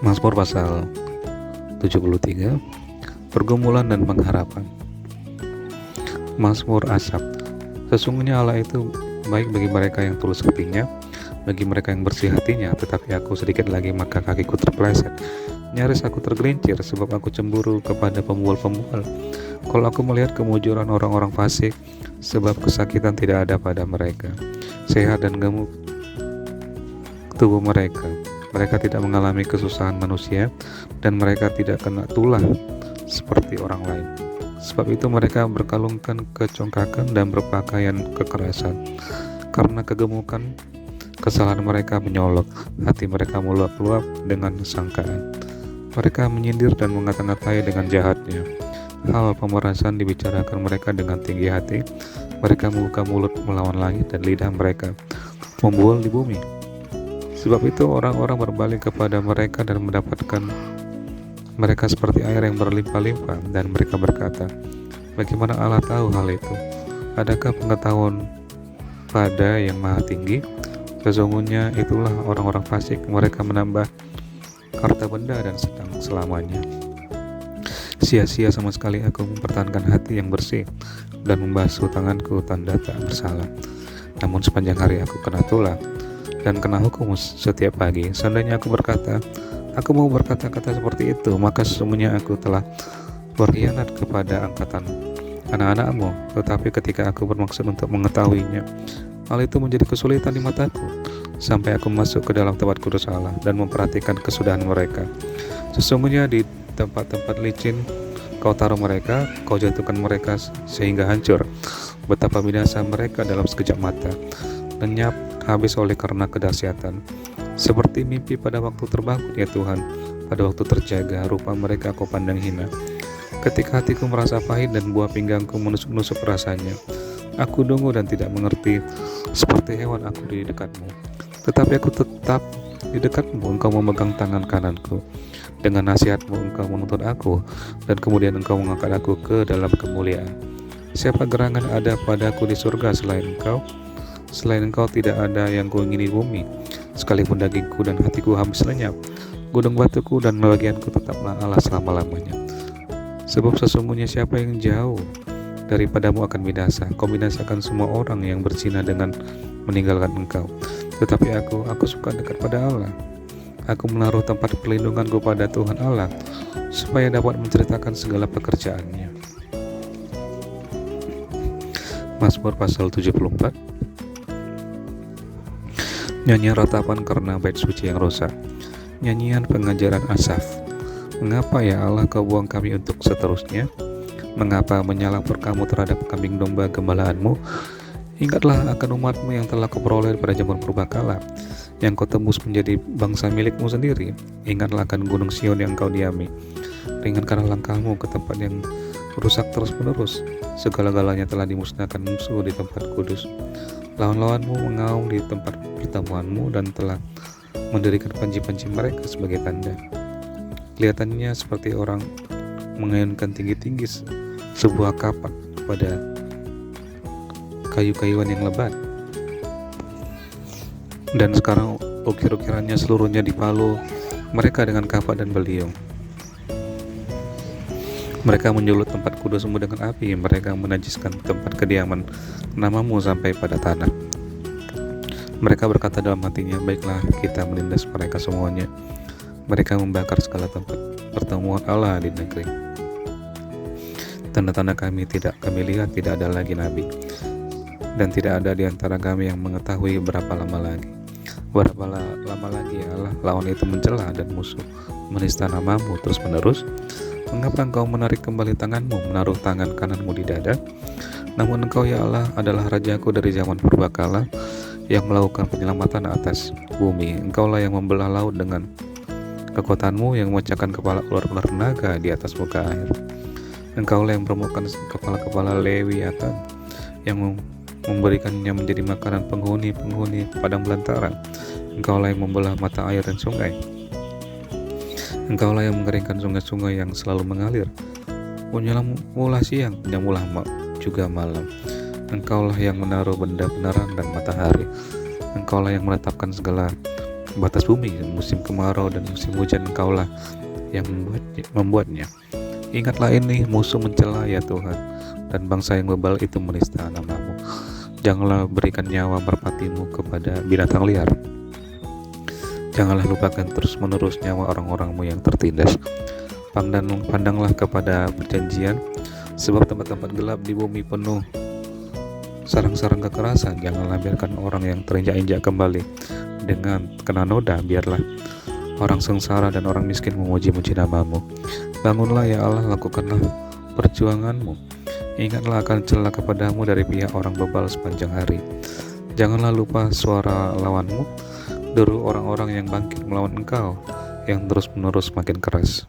Mazmur pasal 73, pergumulan dan pengharapan. Mazmur Asaf. Sesungguhnya Allah itu baik bagi mereka yang tulus hatinya, bagi mereka yang bersih hatinya, tetapi aku sedikit lagi maka kakiku terpeleset. Nyaris aku tergelincir sebab aku cemburu kepada pemual-pemual. Kalau aku melihat kemujuran orang-orang fasik, sebab kesakitan tidak ada pada mereka. Sehat dan gemuk tubuh mereka. Mereka tidak mengalami kesusahan manusia, dan mereka tidak kena tulah seperti orang lain. Sebab itu mereka berkalungkan kecongkakan dan berpakaian kekerasan. Karena kegemukan, kesalahan mereka menyolok, hati mereka meluap-luap dengan sangkaan. Mereka menyindir dan mengata-ngatai dengan jahatnya. Hal pemerasan dibicarakan mereka dengan tinggi hati. Mereka membuka mulut melawan langit dan lidah mereka membual di bumi. Sebab itu orang-orang berbalik kepada mereka dan mendapatkan mereka seperti air yang berlimpah-limpah, dan mereka berkata, bagaimana Allah tahu hal itu? Adakah pengetahuan pada yang maha tinggi? Sesungguhnya itulah orang-orang fasik, mereka menambah harta benda dan sedang selamanya. Sia-sia sama sekali aku mempertahankan hati yang bersih dan membasuh tanganku tanda tak bersalah. Namun sepanjang hari aku kena tulah dan kena hukum setiap pagi. Seandainya aku mau berkata-kata seperti itu, maka sesungguhnya aku telah berkhianat kepada angkatan anak-anakmu. Tetapi ketika aku bermaksud untuk mengetahuinya, hal itu menjadi kesulitan di mataku, sampai aku masuk ke dalam tempat kudus Allah dan memperhatikan kesudahan mereka. Sesungguhnya di tempat-tempat licin kau taruh mereka, kau jatuhkan mereka sehingga hancur. Betapa binasa mereka dalam sekejap mata, lenyap habis oleh karena kedahsyatan. Seperti mimpi pada waktu terbangun, ya Tuhan, pada waktu terjaga, rupa mereka kau pandang hina. Ketika hatiku merasa pahit dan buah pinggangku menusuk-nusuk rasanya, aku dungu dan tidak mengerti, seperti hewan aku di dekatmu. Tetapi aku tetap di dekatmu, engkau memegang tangan kananku. Dengan nasihatmu engkau menuntun aku, dan kemudian engkau mengangkat aku ke dalam kemuliaan. Siapa gerangan ada padaku di surga selain engkau? Selain engkau tidak ada yang kuingini bumi. Sekalipun dagingku dan hatiku habis lenyap, gunung batuku dan bagianku tetaplah Allah selama-lamanya. Sebab sesungguhnya siapa yang jauh daripadamu akan binasa. Kau binasakan semua orang yang berzina dengan meninggalkan engkau. Tetapi aku suka dekat pada Allah. Aku menaruh tempat perlindunganku pada Tuhan Allah, supaya dapat menceritakan segala pekerjaannya. Mazmur pasal 74. Nyanyian ratapan karena bait suci yang rusak. Nyanyian pengajaran Asaf. Mengapa ya Allah kau buang kami untuk seterusnya? Mengapa menyalah kamu terhadap kambing domba gembalaanmu? Ingatlah akan umatmu yang telah kau peroleh pada zaman purbakala, yang kau tembus menjadi bangsa milikmu sendiri. Ingatlah akan gunung Sion yang kau diami. Ringankanlah langkahmu ke tempat yang rusak terus-menerus. Segala-galanya telah dimusnahkan musuh di tempat kudus. Lawan-lawanmu mengaum di tempat pertemuanmu dan telah mendirikan panji-panji mereka sebagai tanda. Kelihatannya seperti orang mengayunkan tinggi-tinggi sebuah kapak pada kayu-kayuan yang lebat. Dan sekarang ukir-ukirannya seluruhnya dipalu mereka dengan kapak dan beliung. Mereka menjulut tempat kudusmu dengan api. Mereka menajiskan tempat kediaman namamu sampai pada tanah. Mereka berkata dalam hatinya, baiklah kita menindas mereka semuanya. Mereka membakar segala tempat pertemuan Allah di negeri. Tanda-tanda kami lihat, tidak ada lagi nabi, dan tidak ada di antara kami yang mengetahui berapa lama lagi ya Allah lawan itu mencela dan musuh menista namamu terus menerus. Mengapa engkau menarik kembali tanganmu, menaruh tangan kananmu di dada? Namun engkau ya Allah adalah rajaku dari zaman purbakala, yang melakukan penyelamatan atas bumi. Engkaulah yang membelah laut dengan kekuatanmu, yang memecahkan kepala ular-ular naga di atas muka air. Engkaulah yang meremukkan kepala-kepala Lewiatan, yang memberikannya menjadi makanan penghuni padang belantara. Engkaulah yang membelah mata air dan sungai. Engkaulah yang mengeringkan sungai-sungai yang selalu mengalir. Menyamulah siang, menyamulah juga malam. Engkaulah yang menaruh benda penerang dan matahari. Engkaulah yang menetapkan segala batas bumi, musim kemarau dan musim hujan Engkaulah yang membuatnya. Ingatlah ini, musuh mencela ya Tuhan, dan bangsa yang bebal itu menista nama-Mu. Janganlah berikan nyawa merpatimu kepada binatang liar. Janganlah lupakan terus-menerus nyawa orang-orang-Mu yang tertindas. Pandanglah kepada perjanjian, sebab tempat-tempat gelap di bumi penuh sarang-sarang kekerasan. Janganlah biarkan orang yang terinjak-injak kembali dengan kena noda. Biarlah orang sengsara dan orang miskin memuji-muji nama-Mu. Bangunlah ya Allah, lakukanlah perjuangan-Mu. Ingatlah akan celah kepadamu dari pihak orang bebal sepanjang hari. Janganlah lupa suara lawanmu, deru orang-orang yang bangkit melawan Engkau, yang terus-menerus makin keras.